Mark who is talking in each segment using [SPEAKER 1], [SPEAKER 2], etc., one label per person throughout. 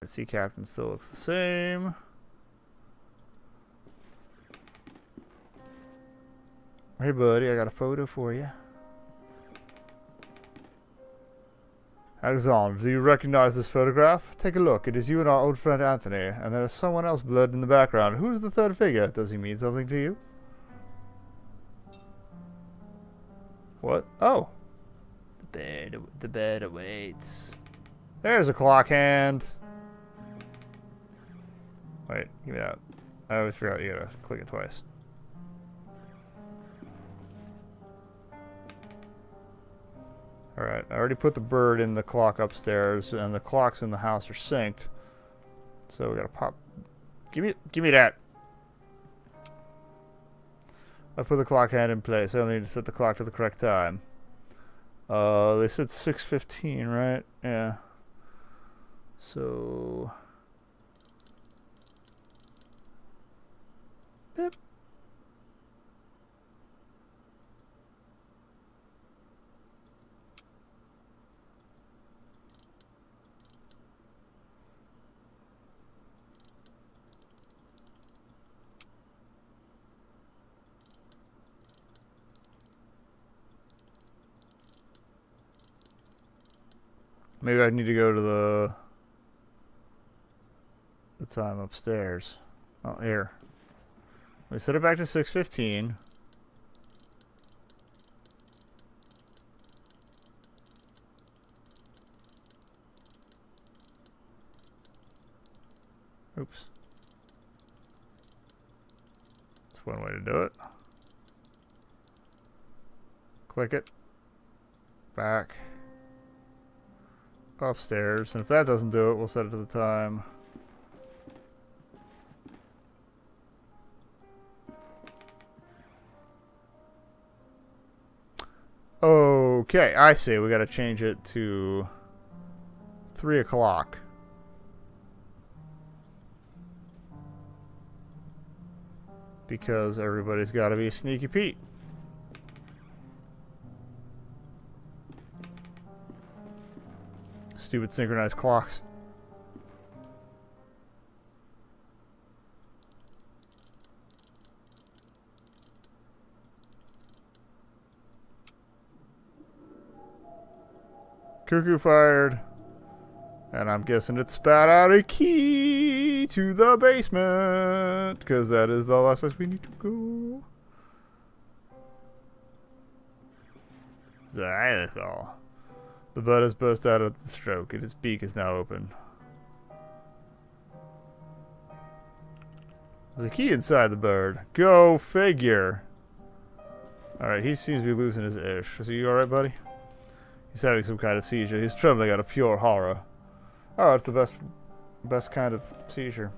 [SPEAKER 1] Sea captain still looks the same. Hey, buddy, I got a photo for you. Alexander, do you recognize this photograph? Take a look. It is you and our old friend Anthony, and there is someone else blurred in the background. Who is the third figure? Does he mean something to you? What? Oh. The bed awaits. There's a clock hand. Wait, give me that. I always forgot you gotta click it twice. Alright, I already put the bird in the clock upstairs, and the clocks in the house are synced. So we gotta pop. Give me that. I put the clock hand in place. I only need to set the clock to the correct time. They said 6:15, right? Yeah. So. Beep. Maybe I need to go to the time upstairs. Oh, here. We set it back to 6:15. Oops. That's one way to do it. Click it. Back. Upstairs. And if that doesn't do it, we'll set it to the time. Okay, I see. We gotta change it to 3 o'clock. Because everybody's gotta be a sneaky Pete. Stupid synchronized clocks. Cuckoo fired. And I'm guessing it spat out a key to the basement. Because that is the last place we need to go. Xylithol. The bud has burst out of the stroke, and its beak is now open. There's a key inside the bird. Go figure. Alright, he seems to be losing his ish. Is he alright, buddy? He's having some kind of seizure. He's trembling out of pure horror. Oh, it's the best kind of seizure.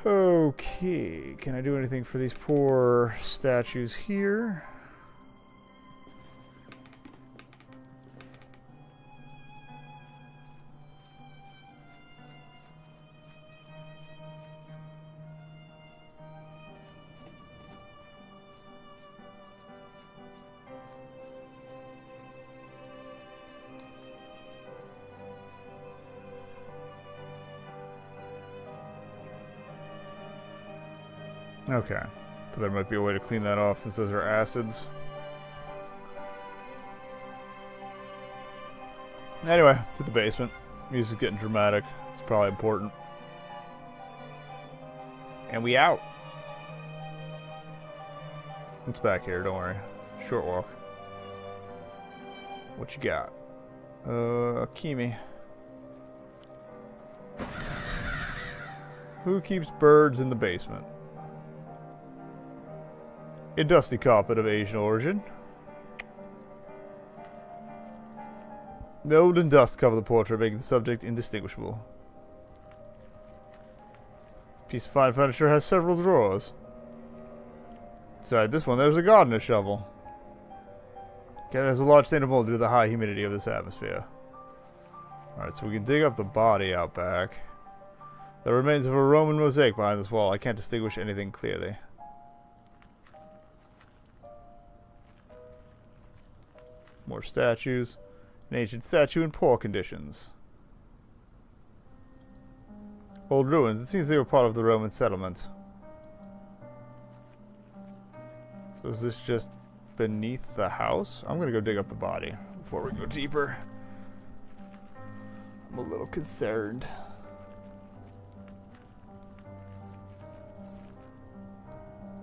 [SPEAKER 1] Okay, can I do anything for these poor statues here? Okay. But there might be a way to clean that off since those are acids. Anyway, to the basement. Music's getting dramatic. It's probably important. And we out. It's back here, don't worry. Short walk. What you got? Kimi. Who keeps birds in the basement? A dusty carpet of Asian origin. Mold and dust cover the portrait, making the subject indistinguishable. This piece of fine furniture has several drawers. Inside this one, there's a gardener's shovel. It has a large stain of mold due to the high humidity of this atmosphere. Alright, so we can dig up the body out back. There remains of a Roman mosaic behind this wall. I can't distinguish anything clearly. More statues. An ancient statue in poor conditions. Old ruins. It seems they were part of the Roman settlement. So is this just beneath the house? I'm gonna go dig up the body before we go deeper. I'm a little concerned.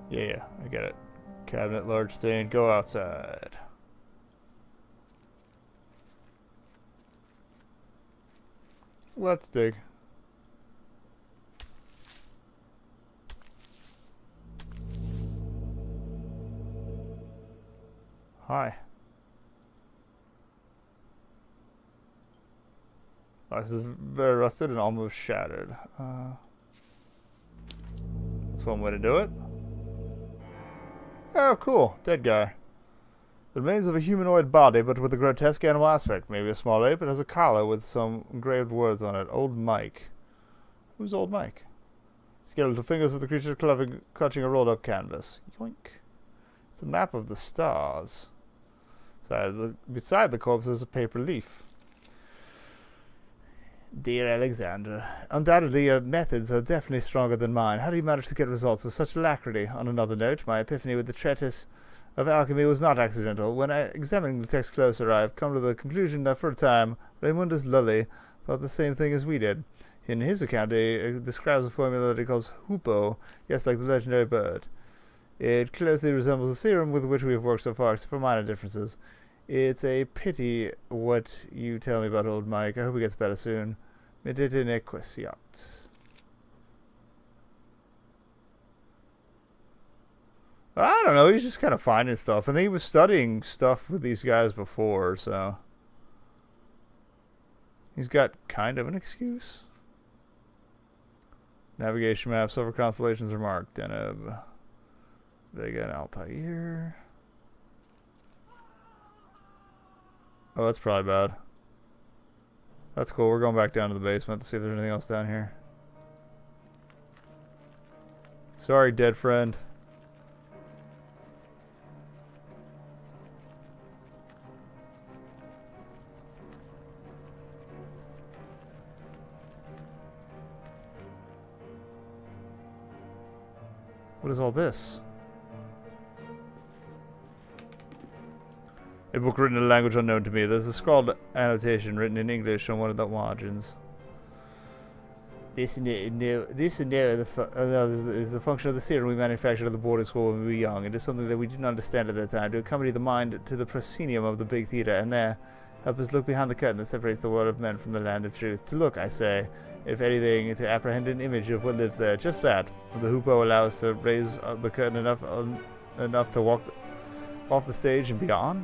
[SPEAKER 1] Yeah, I get it. Cabinet, large stain, go outside. Let's dig. Hi. Oh, this is very rusted and almost shattered. That's one way to do it. Oh, cool. Dead guy. The remains of a humanoid body, but with a grotesque animal aspect. Maybe a small ape. It has a collar with some engraved words on it. Old Mike. Who's Old Mike? Skeletal fingers of the creature clutching a rolled-up canvas. Yoink. It's a map of the stars. Beside the corpse is a paper leaf. Dear Alexandra, undoubtedly your methods are definitely stronger than mine. How do you manage to get results with such alacrity? On another note, my epiphany with the treatise of alchemy was not accidental. When examining the text closer, I have come to the conclusion that for a time, Raymundus Lully thought the same thing as we did. In his account, he describes a formula that he calls hoopoe, yes, like the legendary bird. It closely resembles the serum with which we have worked so far, except for minor differences. It's a pity what you tell me about old Mike. I hope he gets better soon. Medite nequisiat. I don't know, he's just kind of finding stuff. And he was studying stuff with these guys before, so... he's got kind of an excuse. Navigation maps over constellations are marked. Deneb. Vega and Altair. Oh, that's probably bad. That's cool. We're going back down to the basement to see if there's anything else down here. Sorry, dead friend. What is all this? A book written in a language unknown to me. There's a scrawled annotation written in English on one of the margins. This is the function of the serum we manufactured at the boarding school when we were young. It is something that we didn't understand at that time. To accompany the mind to the proscenium of the big theater, and there, help us look behind the curtain that separates the world of men from the land of truth. To look, I say, if anything, to apprehend an image of what lives there. Just that. The hoopoe allows us to raise the curtain enough to walk off the stage and beyond.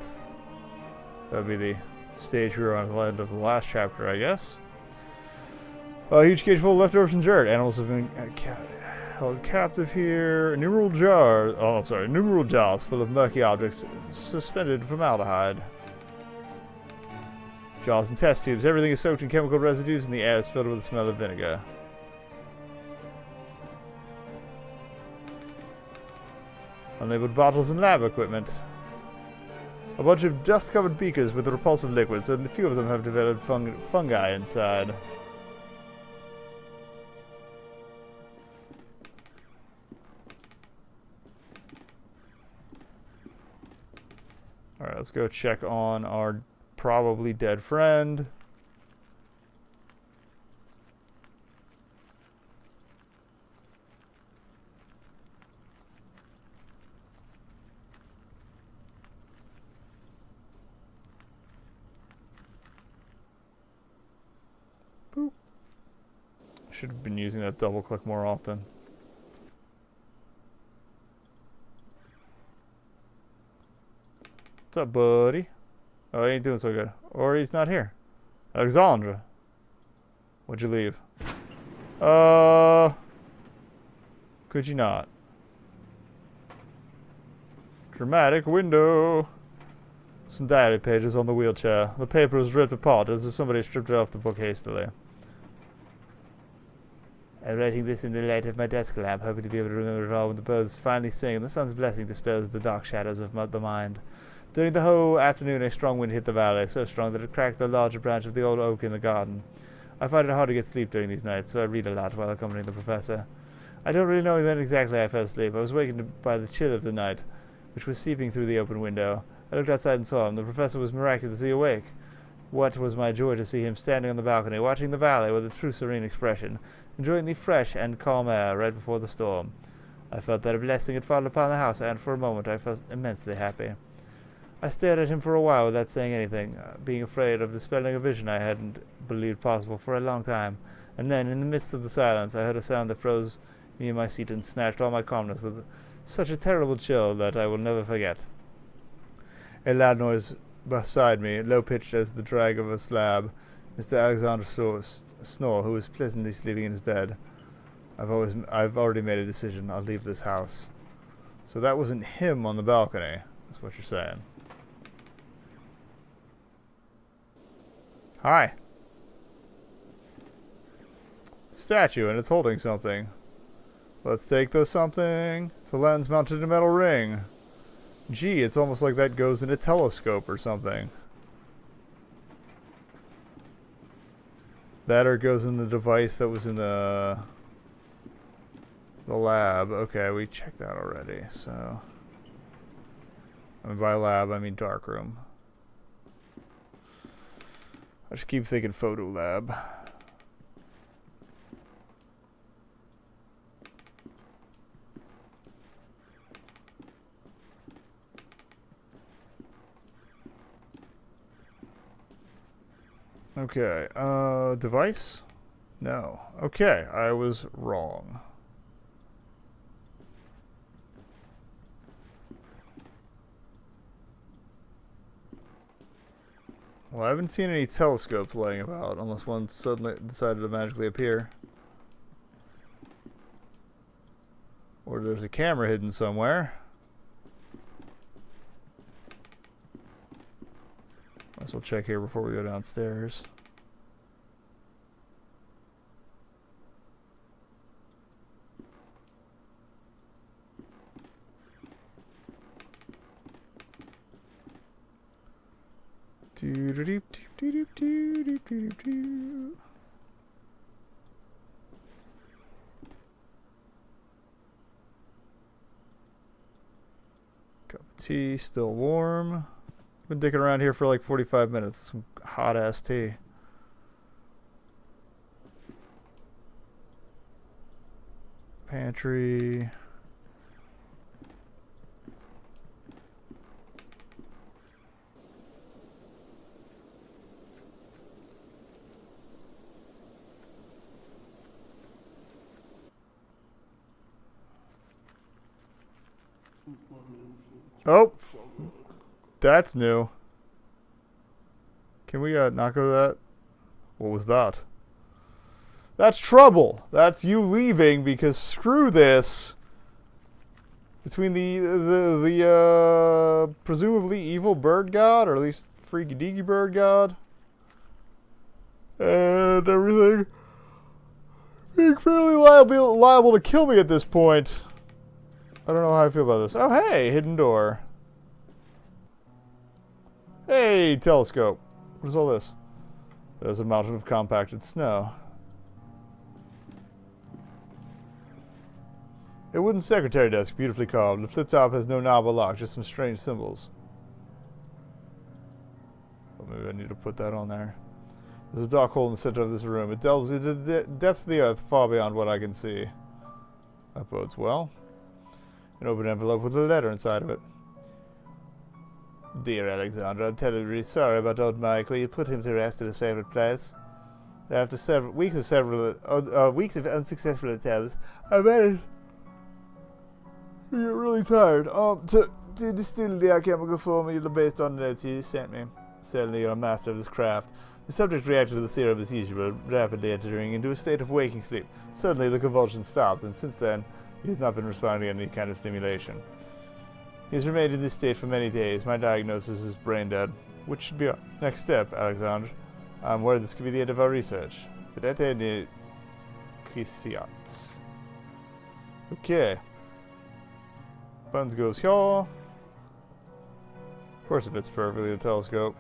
[SPEAKER 1] That would be the stage we were on at the end of the last chapter, I guess. A huge cage full of leftovers and dirt. Animals have been held captive here. Numeral jars full of murky objects suspended formaldehyde. Jars and test tubes. Everything is soaked in chemical residues and the air is filled with the smell of vinegar. Unlabeled bottles and lab equipment. A bunch of dust-covered beakers with repulsive liquids, and a few of them have developed fungi inside. Alright, let's go check on our probably dead friend. Boop. Should have been using that double click more often. What's up, buddy? Oh, he ain't doing so good. Or he's not here. Alexandra. What'd you leave? Could you not? Dramatic window. Some diary pages on the wheelchair. The paper was ripped apart as if somebody stripped it off the book hastily. I'm writing this in the light of my desk lamp, hoping to be able to remember it all when the birds finally sing and the sun's blessing dispels the dark shadows of the mind. During the whole afternoon, a strong wind hit the valley, so strong that it cracked the larger branch of the old oak in the garden. I find it hard to get sleep during these nights, so I read a lot while accompanying the professor. I don't really know when exactly I fell asleep. I was wakened by the chill of the night, which was seeping through the open window. I looked outside and saw him. The professor was miraculously awake. What was my joy to see him standing on the balcony, watching the valley with a true serene expression, enjoying the fresh and calm air right before the storm. I felt that a blessing had fallen upon the house, and for a moment I felt immensely happy. I stared at him for a while without saying anything, being afraid of dispelling a vision I hadn't believed possible for a long time. And then, in the midst of the silence, I heard a sound that froze me in my seat and snatched all my calmness with such a terrible chill that I will never forget. A loud noise beside me, low-pitched as the drag of a slab. Mr. Alexander snore, who was pleasantly sleeping in his bed. I've already made a decision. I'll leave this house. So that wasn't him on the balcony. That's what you're saying. Hi. It's a statue, and it's holding something. Let's take the something. It's a lens mounted in a metal ring. Gee, it's almost like that goes in a telescope or something. That or goes in the device that was in the lab. Okay, we checked that already, so... I mean, by lab, I mean darkroom. I just keep thinking photo lab. Okay, device? No. Okay, I was wrong. Well, I haven't seen any telescopes laying about, unless one suddenly decided to magically appear. Or there's a camera hidden somewhere. Might as well check here before we go downstairs. Cup of tea, still warm. Been dicking around here for like 45 minutes. Some hot ass tea. Pantry. Oh, that's new. Can we not go to that? What was that? That's trouble. That's you leaving because screw this. Between the presumably evil bird god, or at least freaky deaky bird god, and everything being fairly liable to kill me at this point. I don't know how I feel about this. Oh, hey, hidden door. Hey, telescope. What is all this? There's a mountain of compacted snow. A wooden secretary desk, beautifully carved. The flip top has no knob or lock, just some strange symbols. Well, maybe I need to put that on there. There's a dark hole in the center of this room. It delves into the depths of the earth far beyond what I can see. That bodes well. An open envelope with a letter inside of it. Dear Alexander, I'm terribly sorry about old Mike. Will you put him to rest at his favorite place? After weeks of unsuccessful attempts, I managed to get really tired. To distill the alchemical formula based on the notes you sent me. Certainly you're a master of this craft. The subject reacted to the serum as usual, rapidly entering into a state of waking sleep. Suddenly the convulsions stopped, and since then, he has not been responding to any kind of stimulation. He has remained in this state for many days. My diagnosis is brain dead. Which should be our next step, Alexandre. I'm worried this could be the end of our research. Vedete ne quisiat. Okay. Lens goes here. Of course it fits perfectly, the telescope.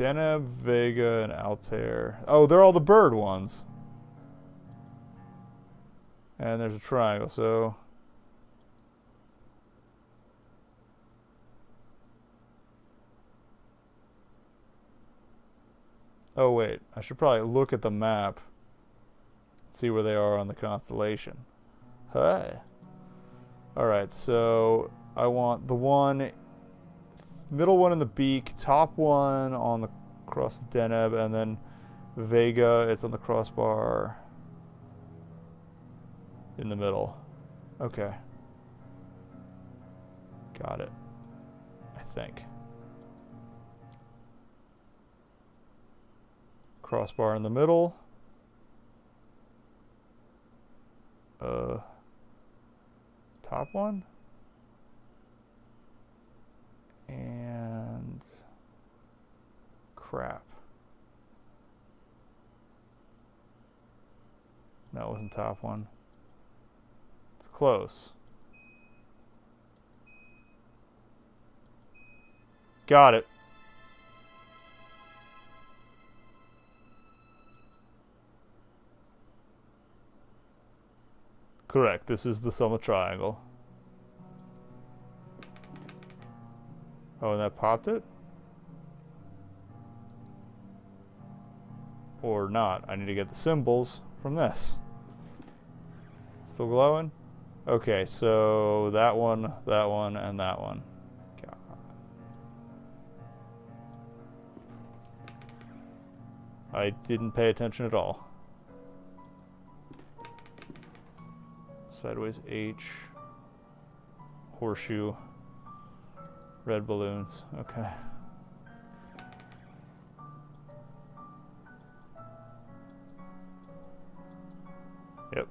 [SPEAKER 1] Deneb, Vega, and Altair. Oh, they're all the bird ones. And there's a triangle, so... Oh, wait. I should probably look at the map. See where they are on the constellation. Hi. Alright, so... I want the one... Middle one in the beak, top one on the cross of Deneb, and then Vega, it's on the crossbar in the middle. Okay. Got it. I think. Crossbar in the middle. Top one? And crap. No, it wasn't top one. It's close. Got it. Correct. This is the Summit Triangle. Oh, and that popped it? Or not. I need to get the symbols from this. Still glowing? Okay, so that one, and that one. God. I didn't pay attention at all. Sideways H. Horseshoe. Red balloons. Okay. Yep.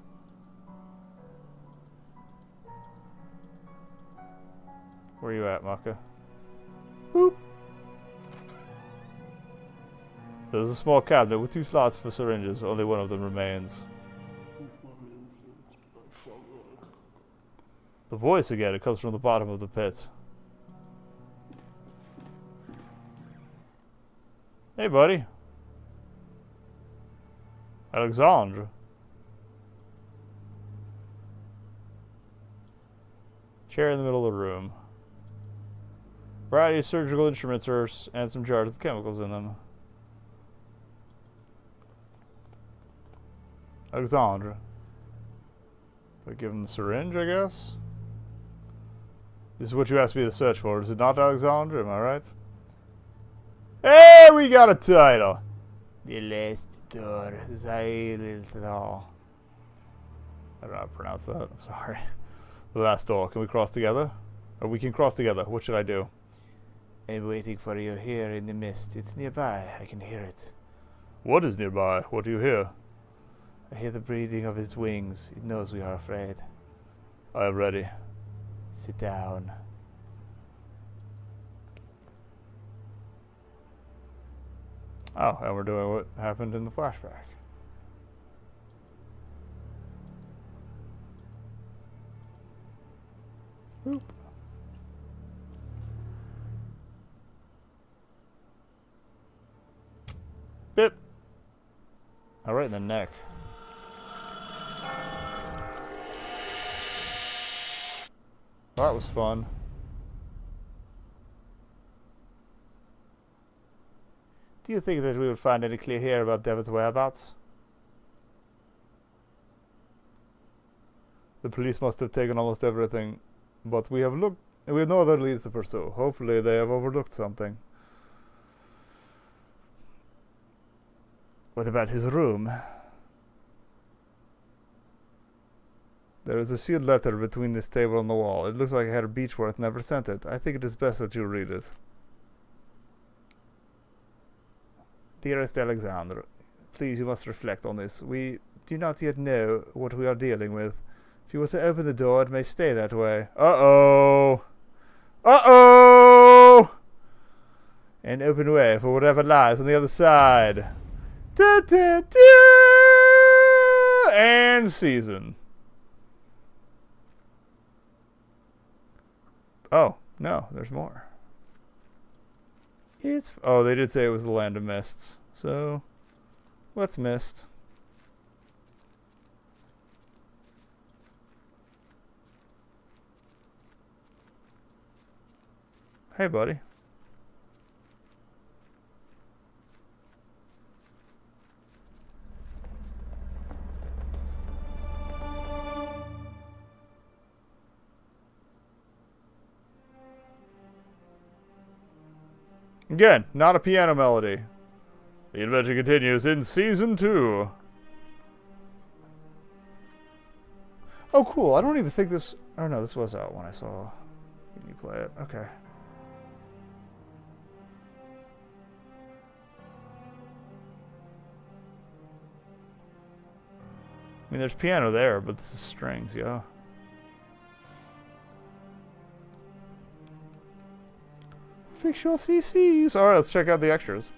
[SPEAKER 1] Where you at, Maka? Boop. There's a small cabinet with 2 slots for syringes. Only one of them remains. The voice again. It comes from the bottom of the pit. Hey, buddy. Alexandre. Chair in the middle of the room. Variety of surgical instruments and some jars with chemicals in them. Alexandre. Do I give him the syringe, I guess? This is what you asked me to search for. Is it not, Alexandre? Am I right? Hey, we got a title. The last door. I don't know how to pronounce that. I'm sorry. The last door. Can we cross together? Or we can cross together. What should I do? I'm waiting for you here in the mist. It's nearby. I can hear it. What is nearby? What do you hear? I hear the breathing of its wings. It knows we are afraid. I am ready. Sit down. Oh, and we're doing what happened in the flashback. Boop. Bip. Oh, right in the neck. Well, that was fun. Do you think that we would find any clue here about David's whereabouts? The police must have taken almost everything, but we have no other leads to pursue. Hopefully they have overlooked something. What about his room? There is a sealed letter between this table and the wall. It looks like Herr Beechworth never sent it. I think it is best that you read it. Dearest Alexandre, please, you must reflect on this. We do not yet know what we are dealing with. If you were to open the door, it may stay that way. Uh-oh! Uh-oh! An open way for whatever lies on the other side. Da-da-da! And season. Oh, no, there's more. Oh, they did say it was the land of mists. So, what's mist? Hey, buddy. Again, not a piano melody. The adventure continues in Season 2. Oh, cool. I don't even think this... Oh, no, this was out when I saw you play it. Okay. I mean, there's piano there, but this is strings, yeah. Fictional CCs. Alright, let's check out the extras.